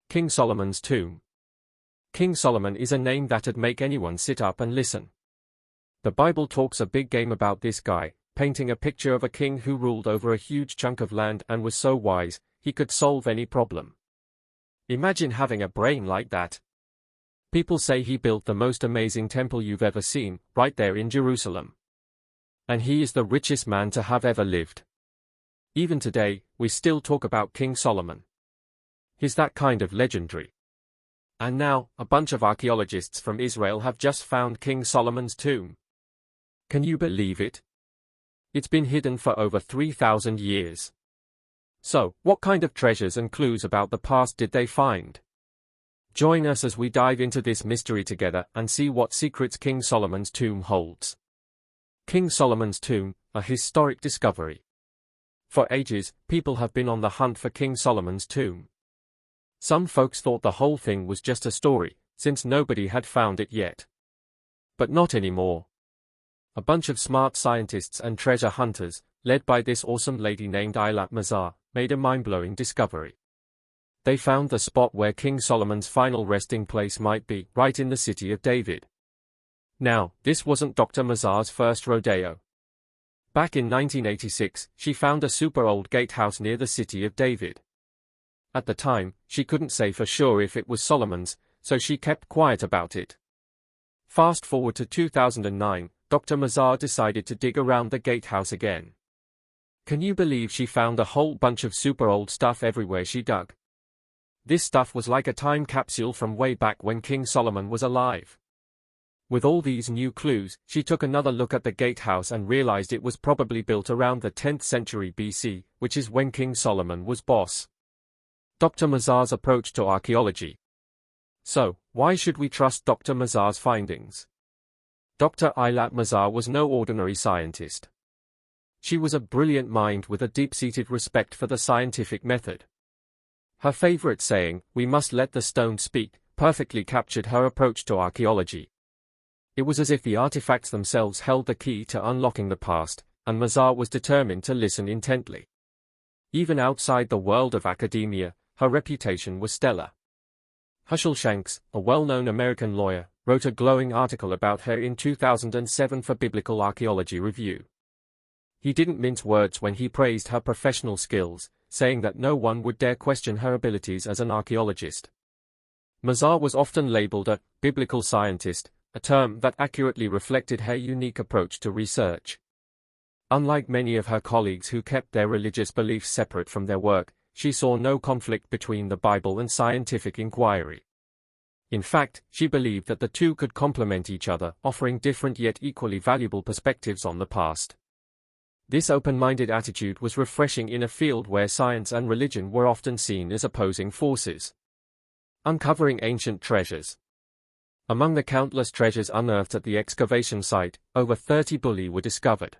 King Solomon's tomb. King Solomon is a name that'd make anyone sit up and listen. The Bible talks a big game about this guy, painting a picture of a king who ruled over a huge chunk of land and was so wise, he could solve any problem. Imagine having a brain like that. People say he built the most amazing temple you've ever seen, right there in Jerusalem. And he is the richest man to have ever lived. Even today, we still talk about King Solomon. He's that kind of legendary. And now, a bunch of archaeologists from Israel have just found King Solomon's tomb. Can you believe it? It's been hidden for over 3,000 years. So, what kind of treasures and clues about the past did they find? Join us as we dive into this mystery together and see what secrets King Solomon's tomb holds. King Solomon's tomb, a historic discovery. For ages, people have been on the hunt for King Solomon's tomb. Some folks thought the whole thing was just a story, since nobody had found it yet. But not anymore. A bunch of smart scientists and treasure hunters, led by this awesome lady named Eilat Mazar, made a mind-blowing discovery. They found the spot where King Solomon's final resting place might be, right in the city of David. Now, this wasn't Dr. Mazar's first rodeo. Back in 1986, she found a super-old gatehouse near the city of David. At the time, she couldn't say for sure if it was Solomon's, so she kept quiet about it. Fast forward to 2009, Dr. Mazar decided to dig around the gatehouse again. Can you believe she found a whole bunch of super old stuff everywhere she dug? This stuff was like a time capsule from way back when King Solomon was alive. With all these new clues, she took another look at the gatehouse and realized it was probably built around the 10th century BC, which is when King Solomon was boss. Dr. Mazar's approach to archaeology. So, why should we trust Dr. Mazar's findings? Dr. Eilat Mazar was no ordinary scientist. She was a brilliant mind with a deep-seated respect for the scientific method. Her favorite saying, "We must let the stone speak," perfectly captured her approach to archaeology. It was as if the artifacts themselves held the key to unlocking the past, and Mazar was determined to listen intently. Even outside the world of academia, her reputation was stellar. Herschel Shanks, a well-known American lawyer, wrote a glowing article about her in 2007 for Biblical Archaeology Review. He didn't mince words when he praised her professional skills, saying that no one would dare question her abilities as an archaeologist. Mazar was often labeled a biblical scientist, a term that accurately reflected her unique approach to research. Unlike many of her colleagues who kept their religious beliefs separate from their work, she saw no conflict between the Bible and scientific inquiry. In fact, she believed that the two could complement each other, offering different yet equally valuable perspectives on the past. This open-minded attitude was refreshing in a field where science and religion were often seen as opposing forces. Uncovering ancient treasures. Among the countless treasures unearthed at the excavation site, over 30 bulli were discovered.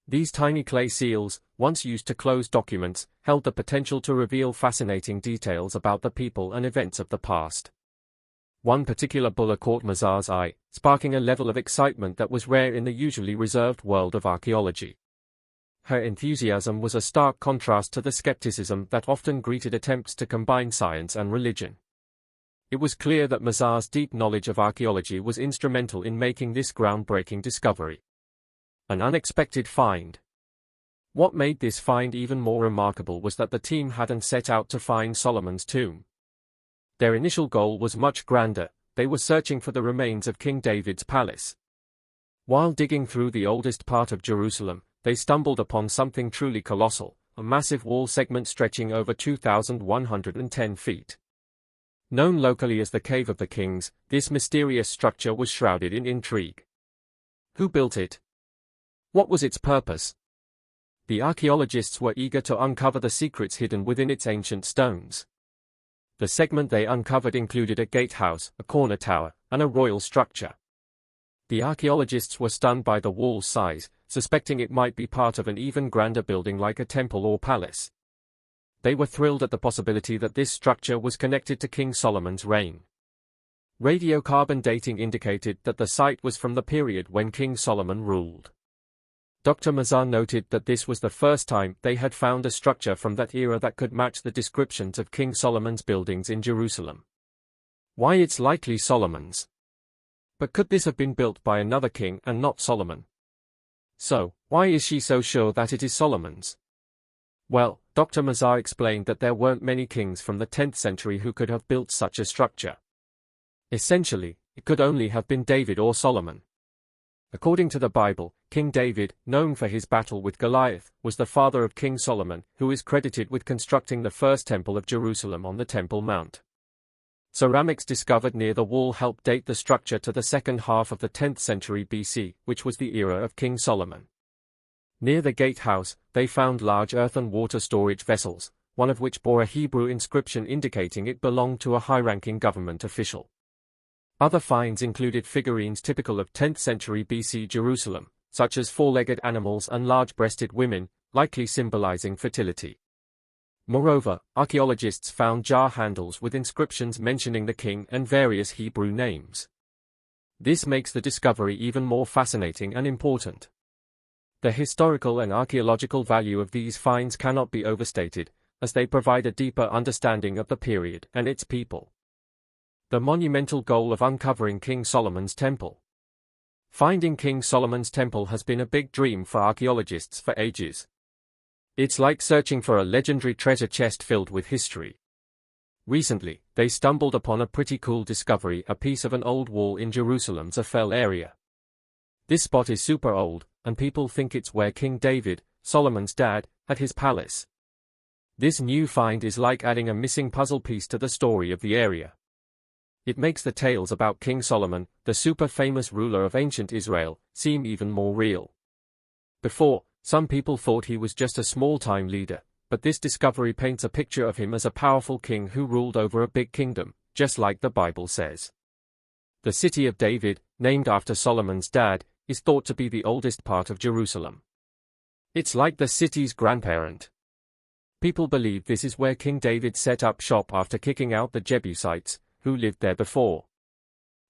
These tiny clay seals, once used to close documents, held the potential to reveal fascinating details about the people and events of the past. One particular bulla caught Mazar's eye, sparking a level of excitement that was rare in the usually reserved world of archaeology. Her enthusiasm was a stark contrast to the skepticism that often greeted attempts to combine science and religion. It was clear that Mazar's deep knowledge of archaeology was instrumental in making this groundbreaking discovery. An unexpected find. What made this find even more remarkable was that the team hadn't set out to find Solomon's tomb. Their initial goal was much grander. They were searching for the remains of King David's palace. While digging through the oldest part of Jerusalem, they stumbled upon something truly colossal, a massive wall segment stretching over 2,110 feet. Known locally as the Cave of the Kings, this mysterious structure was shrouded in intrigue. Who built it? What was its purpose? The archaeologists were eager to uncover the secrets hidden within its ancient stones. The segment they uncovered included a gatehouse, a corner tower, and a royal structure. The archaeologists were stunned by the wall's size, suspecting it might be part of an even grander building like a temple or palace. They were thrilled at the possibility that this structure was connected to King Solomon's reign. Radiocarbon dating indicated that the site was from the period when King Solomon ruled. Dr. Mazar noted that this was the first time they had found a structure from that era that could match the descriptions of King Solomon's buildings in Jerusalem. Why, it's likely Solomon's. But could this have been built by another king and not Solomon? So, why is she so sure that it is Solomon's? Well, Dr. Mazar explained that there weren't many kings from the 10th century who could have built such a structure. Essentially, it could only have been David or Solomon. According to the Bible, King David, known for his battle with Goliath, was the father of King Solomon, who is credited with constructing the first temple of Jerusalem on the Temple Mount. Ceramics discovered near the wall helped date the structure to the second half of the 10th century BC, which was the era of King Solomon. Near the gatehouse, they found large earthen water storage vessels, one of which bore a Hebrew inscription indicating it belonged to a high-ranking government official. Other finds included figurines typical of 10th century BC Jerusalem, such as four-legged animals and large-breasted women, likely symbolizing fertility. Moreover, archaeologists found jar handles with inscriptions mentioning the king and various Hebrew names. This makes the discovery even more fascinating and important. The historical and archaeological value of these finds cannot be overstated, as they provide a deeper understanding of the period and its people. The monumental goal of uncovering King Solomon's temple. Finding King Solomon's temple has been a big dream for archaeologists for ages. It's like searching for a legendary treasure chest filled with history. Recently, they stumbled upon a pretty cool discovery, a piece of an old wall in Jerusalem's Ophel area. This spot is super old, and people think it's where King David, Solomon's dad, had his palace. This new find is like adding a missing puzzle piece to the story of the area. It makes the tales about King Solomon, the super-famous ruler of ancient Israel, seem even more real. Before, some people thought he was just a small-time leader, but this discovery paints a picture of him as a powerful king who ruled over a big kingdom, just like the Bible says. The city of David, named after Solomon's dad, is thought to be the oldest part of Jerusalem. It's like the city's grandparent. People believe this is where King David set up shop after kicking out the Jebusites, who lived there before.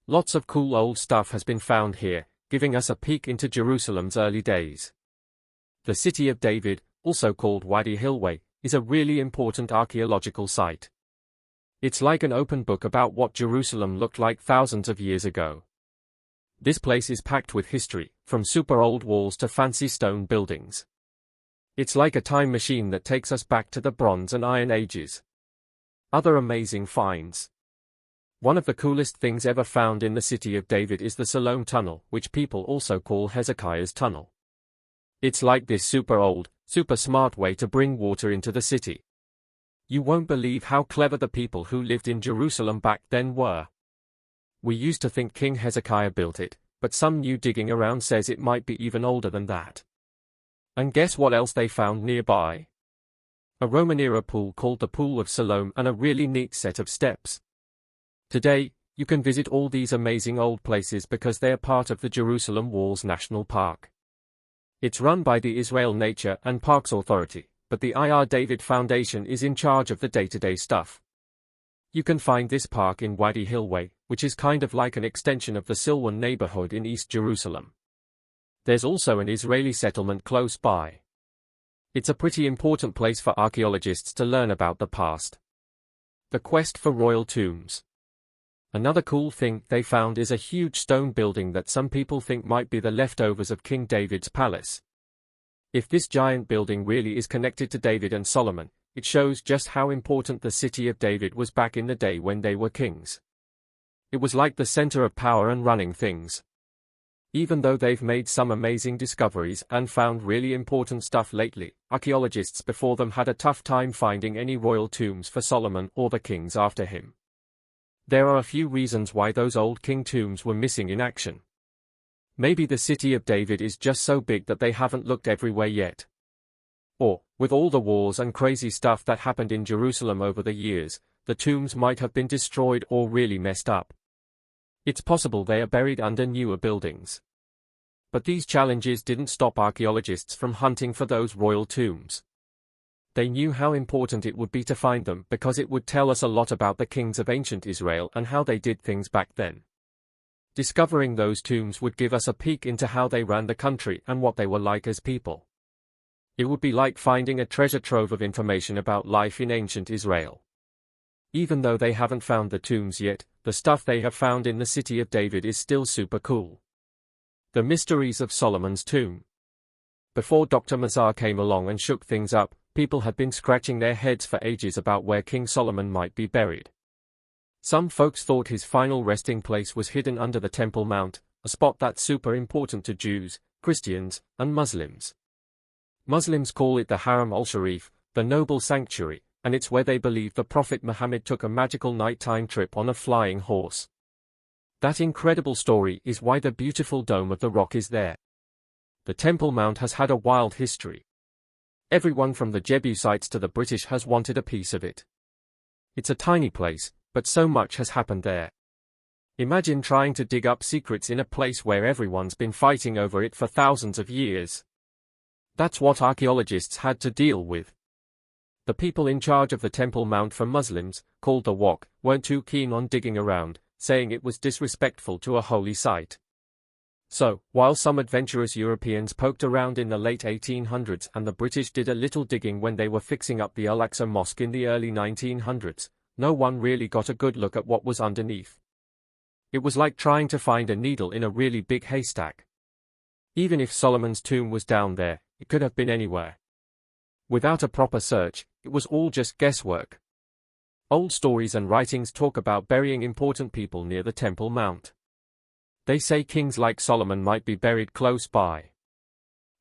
Lots of cool old stuff has been found here, giving us a peek into Jerusalem's early days. The city of David, also called Wadi Hilway, is a really important archaeological site. It's like an open book about what Jerusalem looked like thousands of years ago. This place is packed with history, from super old walls to fancy stone buildings. It's like a time machine that takes us back to the Bronze and Iron Ages. Other amazing finds. One of the coolest things ever found in the city of David is the Siloam Tunnel, which people also call Hezekiah's Tunnel. It's like this super old, super smart way to bring water into the city. You won't believe how clever the people who lived in Jerusalem back then were. We used to think King Hezekiah built it, but some new digging around says it might be even older than that. And guess what else they found nearby? A Roman-era pool called the Pool of Siloam and a really neat set of steps. Today, you can visit all these amazing old places because they are part of the Jerusalem Walls National Park. It's run by the Israel Nature and Parks Authority, but the Ir David Foundation is in charge of the day-to-day stuff. You can find this park in Wadi Hilway, which is kind of like an extension of the Silwan neighborhood in East Jerusalem. There's also an Israeli settlement close by. It's a pretty important place for archaeologists to learn about the past. The quest for royal tombs. Another cool thing they found is a huge stone building that some people think might be the leftovers of King David's palace. If this giant building really is connected to David and Solomon, it shows just how important the city of David was back in the day when they were kings. It was like the center of power and running things. Even though they've made some amazing discoveries and found really important stuff lately, archaeologists before them had a tough time finding any royal tombs for Solomon or the kings after him. There are a few reasons why those old king tombs were missing in action. Maybe the city of David is just so big that they haven't looked everywhere yet. Or, with all the wars and crazy stuff that happened in Jerusalem over the years, the tombs might have been destroyed or really messed up. It's possible they are buried under newer buildings. But these challenges didn't stop archaeologists from hunting for those royal tombs. They knew how important it would be to find them because it would tell us a lot about the kings of ancient Israel and how they did things back then. Discovering those tombs would give us a peek into how they ran the country and what they were like as people. It would be like finding a treasure trove of information about life in ancient Israel. Even though they haven't found the tombs yet, the stuff they have found in the city of David is still super cool. The mysteries of Solomon's tomb. Before Dr. Mazar came along and shook things up, people had been scratching their heads for ages about where King Solomon might be buried. Some folks thought his final resting place was hidden under the Temple Mount, a spot that's super important to Jews, Christians, and Muslims. Muslims call it the Haram al-Sharif, the noble sanctuary, and it's where they believe the Prophet Muhammad took a magical nighttime trip on a flying horse. That incredible story is why the beautiful Dome of the Rock is there. The Temple Mount has had a wild history. Everyone from the Jebusites to the British has wanted a piece of it. It's a tiny place, but so much has happened there. Imagine trying to dig up secrets in a place where everyone's been fighting over it for thousands of years. That's what archaeologists had to deal with. The people in charge of the Temple Mount for Muslims, called the Waqf, weren't too keen on digging around, saying it was disrespectful to a holy site. So, while some adventurous Europeans poked around in the late 1800s and the British did a little digging when they were fixing up the Al-Aqsa Mosque in the early 1900s, no one really got a good look at what was underneath. It was like trying to find a needle in a really big haystack. Even if Solomon's tomb was down there, it could have been anywhere. Without a proper search, it was all just guesswork. Old stories and writings talk about burying important people near the Temple Mount. They say kings like Solomon might be buried close by.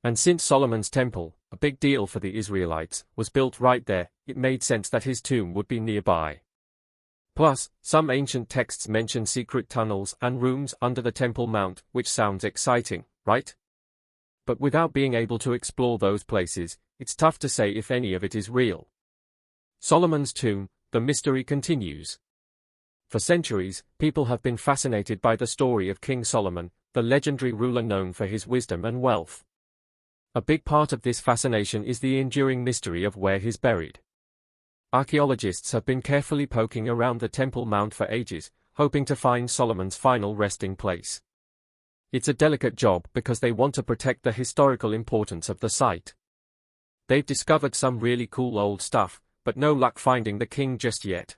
And since Solomon's temple, a big deal for the Israelites, was built right there, it made sense that his tomb would be nearby. Plus, some ancient texts mention secret tunnels and rooms under the Temple Mount, which sounds exciting, right? But without being able to explore those places, it's tough to say if any of it is real. Solomon's tomb, the mystery continues. For centuries, people have been fascinated by the story of King Solomon, the legendary ruler known for his wisdom and wealth. A big part of this fascination is the enduring mystery of where he's buried. Archaeologists have been carefully poking around the Temple Mount for ages, hoping to find Solomon's final resting place. It's a delicate job because they want to protect the historical importance of the site. They've discovered some really cool old stuff, but no luck finding the king just yet.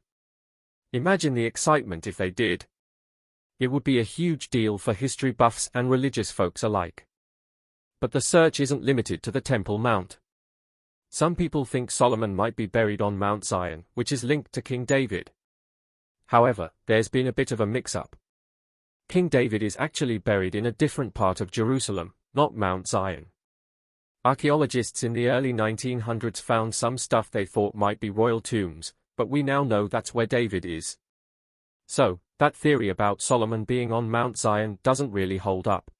Imagine the excitement if they did. It would be a huge deal for history buffs and religious folks alike. But the search isn't limited to the Temple Mount. Some people think Solomon might be buried on Mount Zion, which is linked to King David. However, there's been a bit of a mix-up. King David is actually buried in a different part of Jerusalem, not Mount Zion. Archaeologists in the early 1900s found some stuff they thought might be royal tombs, but we now know that's where David is. So, that theory about Solomon being on Mount Zion doesn't really hold up.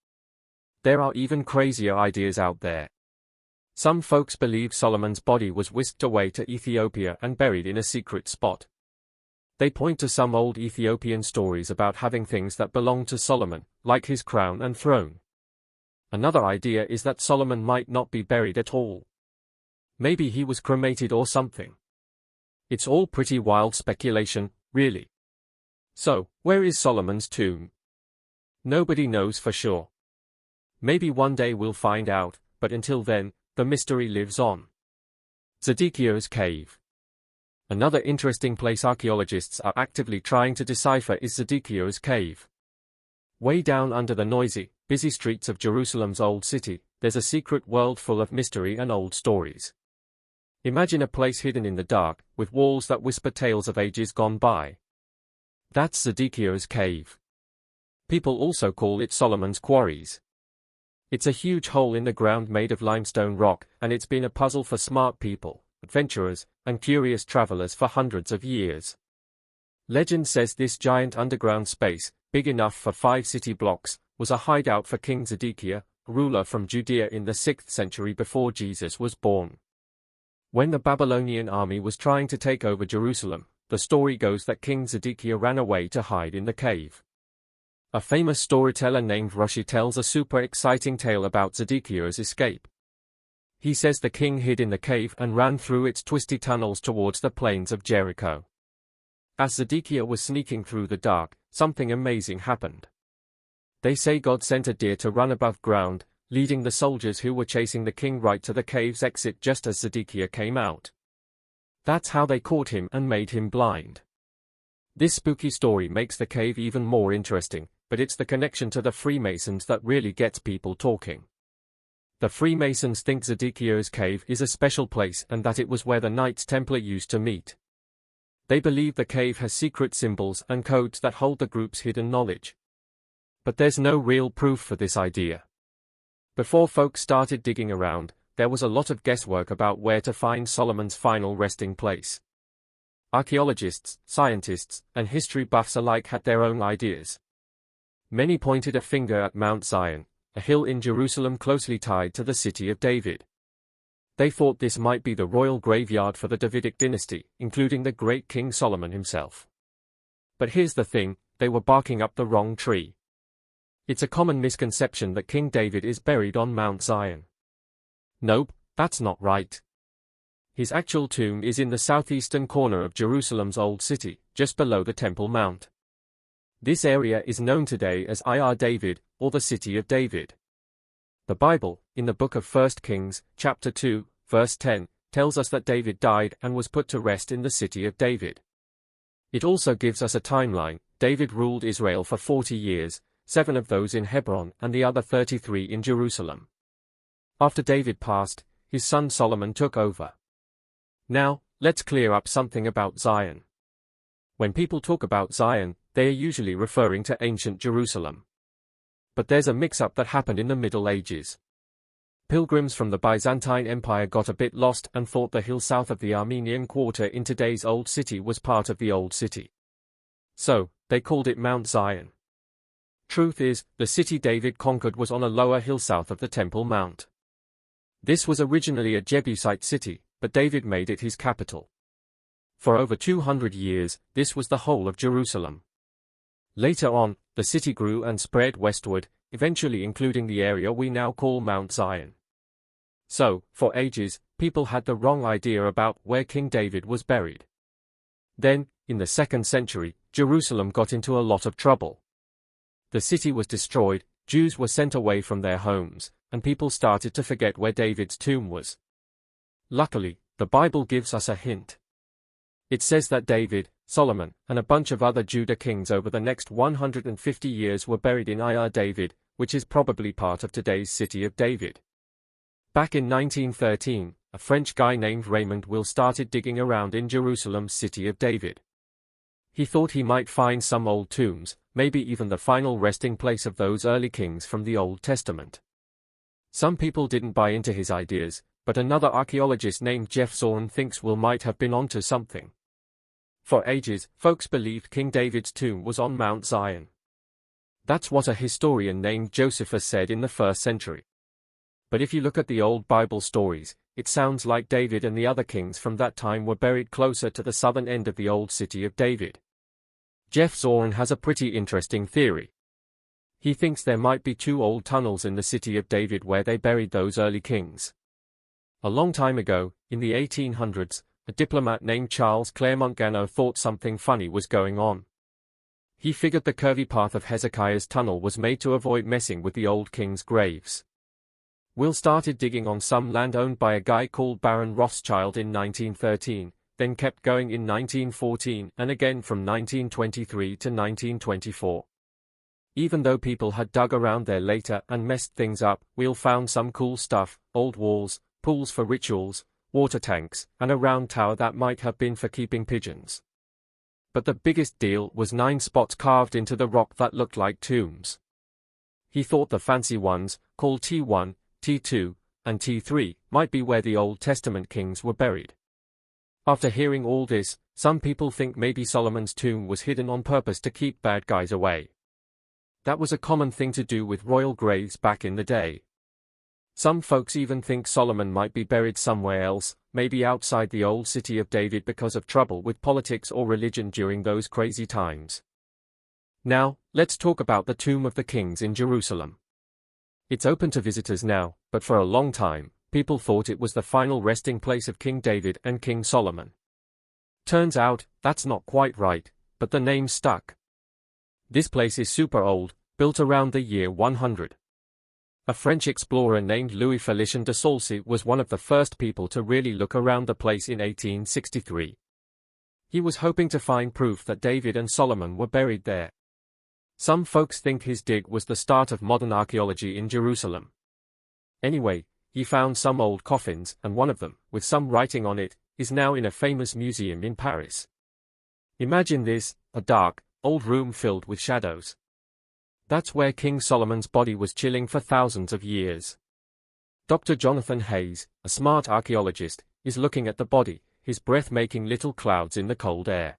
There are even crazier ideas out there. Some folks believe Solomon's body was whisked away to Ethiopia and buried in a secret spot. They point to some old Ethiopian stories about having things that belonged to Solomon, like his crown and throne. Another idea is that Solomon might not be buried at all. Maybe he was cremated or something. It's all pretty wild speculation, really. So, where is Solomon's tomb? Nobody knows for sure. Maybe one day we'll find out, but until then, the mystery lives on. Zedekiah's Cave. Another interesting place archaeologists are actively trying to decipher is Zedekiah's Cave. Way down under the noisy, busy streets of Jerusalem's old city, there's a secret world full of mystery and old stories. Imagine a place hidden in the dark, with walls that whisper tales of ages gone by. That's Zedekiah's Cave. People also call it Solomon's Quarries. It's a huge hole in the ground made of limestone rock, and it's been a puzzle for smart people, adventurers, and curious travelers for hundreds of years. Legend says this giant underground space, big enough for 5 city blocks, was a hideout for King Zedekiah, a ruler from Judea in the 6th century before Jesus was born. When the Babylonian army was trying to take over Jerusalem, the story goes that King Zedekiah ran away to hide in the cave. A famous storyteller named Rashi tells a super exciting tale about Zedekiah's escape. He says the king hid in the cave and ran through its twisty tunnels towards the plains of Jericho. As Zedekiah was sneaking through the dark, something amazing happened. They say God sent a deer to run above ground, leading the soldiers who were chasing the king right to the cave's exit just as Zedekiah came out. That's how they caught him and made him blind. This spooky story makes the cave even more interesting, but it's the connection to the Freemasons that really gets people talking. The Freemasons think Zedekiah's cave is a special place and that it was where the Knights Templar used to meet. They believe the cave has secret symbols and codes that hold the group's hidden knowledge. But there's no real proof for this idea. Before folks started digging around, there was a lot of guesswork about where to find Solomon's final resting place. Archaeologists, scientists, and history buffs alike had their own ideas. Many pointed a finger at Mount Zion, a hill in Jerusalem closely tied to the city of David. They thought this might be the royal graveyard for the Davidic dynasty, including the great King Solomon himself. But here's the thing, they were barking up the wrong tree. It's a common misconception that King David is buried on Mount Zion. Nope, that's not right. His actual tomb is in the southeastern corner of Jerusalem's Old City, just below the Temple Mount. This area is known today as Ir David, or the City of David. The Bible, in the book of 1 Kings, chapter 2, verse 10, tells us that David died and was put to rest in the City of David. It also gives us a timeline. David ruled Israel for 40 years, 7 of those in Hebron and the other 33 in Jerusalem. After David passed, his son Solomon took over. Now, let's clear up something about Zion. When people talk about Zion, they are usually referring to ancient Jerusalem. But there's a mix-up that happened in the Middle Ages. Pilgrims from the Byzantine Empire got a bit lost and thought the hill south of the Armenian Quarter in today's Old City was part of the Old City. So, they called it Mount Zion. Truth is, the city David conquered was on a lower hill south of the Temple Mount. This was originally a Jebusite city, but David made it his capital. For over 200 years, this was the whole of Jerusalem. Later on, the city grew and spread westward, eventually including the area we now call Mount Zion. So, for ages, people had the wrong idea about where King David was buried. Then, in the 2nd century, Jerusalem got into a lot of trouble. The city was destroyed, Jews were sent away from their homes, and people started to forget where David's tomb was. Luckily, the Bible gives us a hint. It says that David, Solomon, and a bunch of other Judah kings over the next 150 years were buried in Ir David, which is probably part of today's City of David. Back in 1913, a French guy named Raymond Will started digging around in Jerusalem's City of David. He thought he might find some old tombs, maybe even the final resting place of those early kings from the Old Testament. Some people didn't buy into his ideas, but another archaeologist named Jeff Zorn thinks Will might have been onto something. For ages, folks believed King David's tomb was on Mount Zion. That's what a historian named Josephus said in the 1st century. But if you look at the old Bible stories, it sounds like David and the other kings from that time were buried closer to the southern end of the old City of David. Jeff Zorn has a pretty interesting theory. He thinks there might be 2 old tunnels in the City of David where they buried those early kings. A long time ago, in the 1800s, a diplomat named Charles Claremont Ganneau thought something funny was going on. He figured the curvy path of Hezekiah's tunnel was made to avoid messing with the old king's graves. Will started digging on some land owned by a guy called Baron Rothschild in 1913, then kept going in 1914 and again from 1923 to 1924. Even though people had dug around there later and messed things up, Will found some cool stuff: old walls, pools for rituals, water tanks, and a round tower that might have been for keeping pigeons. But the biggest deal was 9 spots carved into the rock that looked like tombs. He thought the fancy ones, called T1, T2, and T3, might be where the Old Testament kings were buried. After hearing all this, some people think maybe Solomon's tomb was hidden on purpose to keep bad guys away. That was a common thing to do with royal graves back in the day. Some folks even think Solomon might be buried somewhere else, maybe outside the old City of David because of trouble with politics or religion during those crazy times. Now, let's talk about the Tomb of the Kings in Jerusalem. It's open to visitors now, but for a long time, people thought it was the final resting place of King David and King Solomon. Turns out, that's not quite right, but the name stuck. This place is super old, built around the year 100. A French explorer named Louis Félicien de Saulcy was one of the first people to really look around the place in 1863. He was hoping to find proof that David and Solomon were buried there. Some folks think his dig was the start of modern archaeology in Jerusalem. Anyway, he found some old coffins, and one of them, with some writing on it, is now in a famous museum in Paris. Imagine this, a dark, old room filled with shadows. That's where King Solomon's body was chilling for thousands of years. Dr. Jonathan Hayes, a smart archaeologist, is looking at the body, his breath making little clouds in the cold air.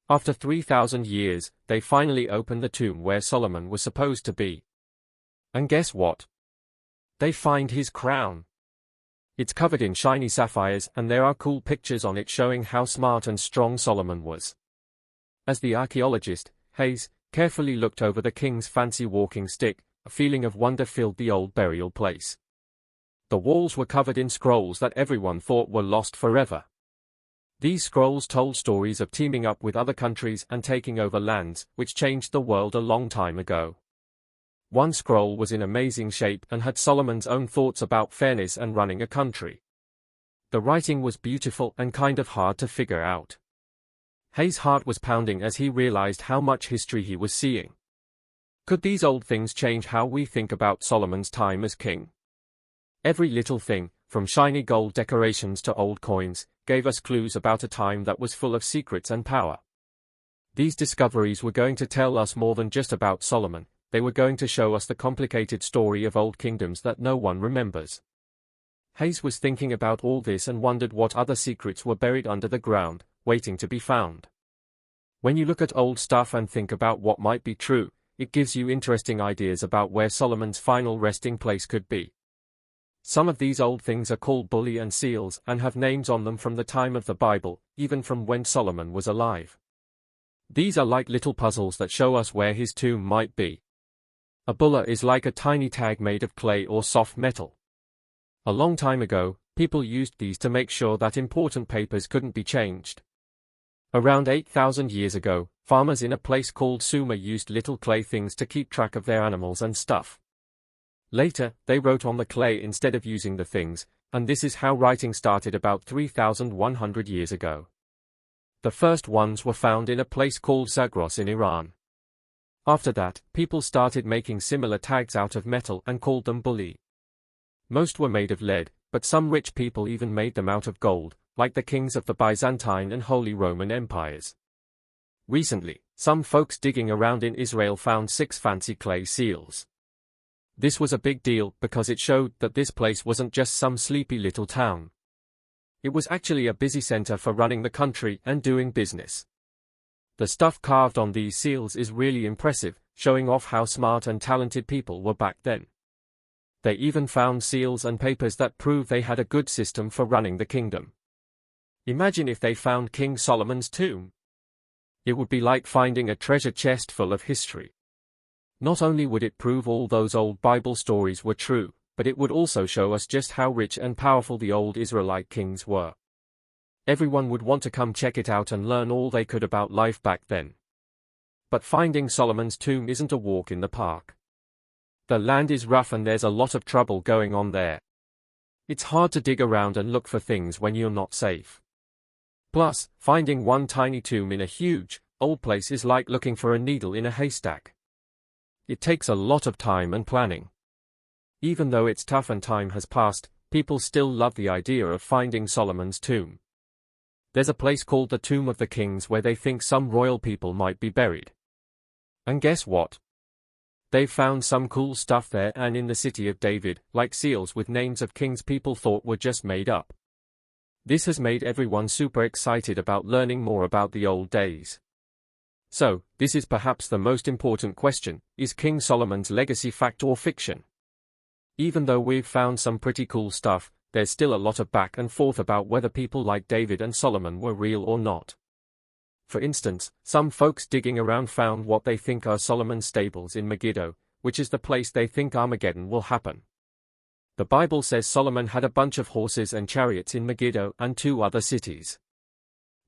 After 3,000 years, they finally open the tomb where Solomon was supposed to be. And guess what? They find his crown. It's covered in shiny sapphires, and there are cool pictures on it showing how smart and strong Solomon was. As the archaeologist, Hayes carefully looked over the king's fancy walking stick. A feeling of wonder filled the old burial place. The walls were covered in scrolls that everyone thought were lost forever. These scrolls told stories of teaming up with other countries and taking over lands, which changed the world a long time ago. One scroll was in amazing shape and had Solomon's own thoughts about fairness and running a country. The writing was beautiful and kind of hard to figure out. Hayes' heart was pounding as he realized how much history he was seeing. Could these old things change how we think about Solomon's time as king? Every little thing, from shiny gold decorations to old coins, gave us clues about a time that was full of secrets and power. These discoveries were going to tell us more than just about Solomon. They were going to show us the complicated story of old kingdoms that no one remembers. Hayes was thinking about all this and wondered what other secrets were buried under the ground, waiting to be found. When you look at old stuff and think about what might be true, it gives you interesting ideas about where Solomon's final resting place could be. Some of these old things are called bully and seals and have names on them from the time of the Bible, even from when Solomon was alive. These are like little puzzles that show us where his tomb might be. A bulla is like a tiny tag made of clay or soft metal. A long time ago, people used these to make sure that important papers couldn't be changed. Around 8,000 years ago, farmers in a place called Sumer used little clay things to keep track of their animals and stuff. Later, they wrote on the clay instead of using the things, and this is how writing started about 3,100 years ago. The first ones were found in a place called Zagros in Iran. After that, people started making similar tags out of metal and called them bulli. Most were made of lead, but some rich people even made them out of gold, like the kings of the Byzantine and Holy Roman Empires. Recently, some folks digging around in Israel found 6 fancy clay seals. This was a big deal because it showed that this place wasn't just some sleepy little town. It was actually a busy center for running the country and doing business. The stuff carved on these seals is really impressive, showing off how smart and talented people were back then. They even found seals and papers that prove they had a good system for running the kingdom. Imagine if they found King Solomon's tomb. It would be like finding a treasure chest full of history. Not only would it prove all those old Bible stories were true, but it would also show us just how rich and powerful the old Israelite kings were. Everyone would want to come check it out and learn all they could about life back then. But finding Solomon's tomb isn't a walk in the park. The land is rough and there's a lot of trouble going on there. It's hard to dig around and look for things when you're not safe. Plus, finding one tiny tomb in a huge, old place is like looking for a needle in a haystack. It takes a lot of time and planning. Even though it's tough and time has passed, people still love the idea of finding Solomon's tomb. There's a place called the Tomb of the Kings where they think some royal people might be buried. And guess what? They've found some cool stuff there and in the city of David, like seals with names of kings people thought were just made up. This has made everyone super excited about learning more about the old days. So, this is perhaps the most important question: is King Solomon's legacy fact or fiction? Even though we've found some pretty cool stuff, there's still a lot of back and forth about whether people like David and Solomon were real or not. For instance, some folks digging around found what they think are Solomon's stables in Megiddo, which is the place they think Armageddon will happen. The Bible says Solomon had a bunch of horses and chariots in Megiddo and 2 other cities.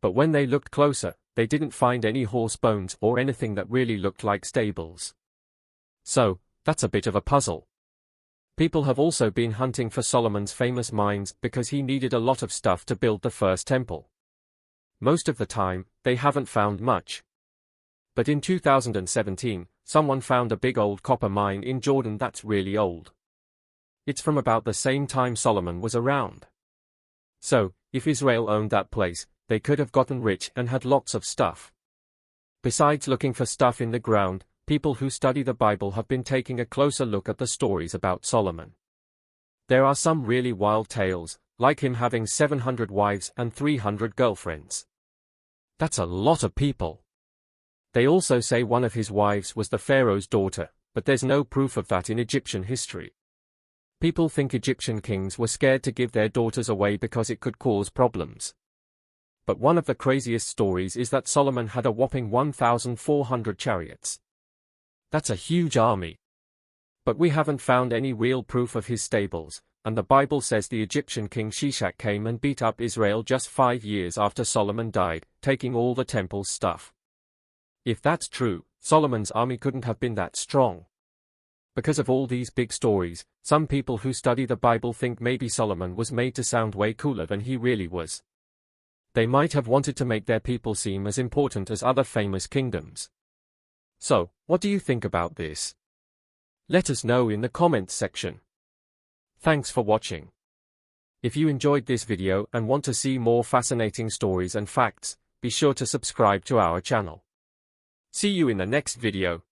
But when they looked closer, they didn't find any horse bones or anything that really looked like stables. So, that's a bit of a puzzle. People have also been hunting for Solomon's famous mines because he needed a lot of stuff to build the first temple. Most of the time, they haven't found much. But in 2017, someone found a big old copper mine in Jordan that's really old. It's from about the same time Solomon was around. So, if Israel owned that place, they could have gotten rich and had lots of stuff. Besides looking for stuff in the ground, people who study the Bible have been taking a closer look at the stories about Solomon. There are some really wild tales, like him having 700 wives and 300 girlfriends. That's a lot of people. They also say one of his wives was the pharaoh's daughter, but there's no proof of that in Egyptian history. People think Egyptian kings were scared to give their daughters away because it could cause problems. But one of the craziest stories is that Solomon had a whopping 1,400 chariots. That's a huge army. But we haven't found any real proof of his stables, and the Bible says the Egyptian king Shishak came and beat up Israel just 5 years after Solomon died, taking all the temple's stuff. If that's true, Solomon's army couldn't have been that strong. Because of all these big stories, some people who study the Bible think maybe Solomon was made to sound way cooler than he really was. They might have wanted to make their people seem as important as other famous kingdoms. So, what do you think about this? Let us know in the comments section. Thanks for watching. If you enjoyed this video and want to see more fascinating stories and facts, be sure to subscribe to our channel. See you in the next video.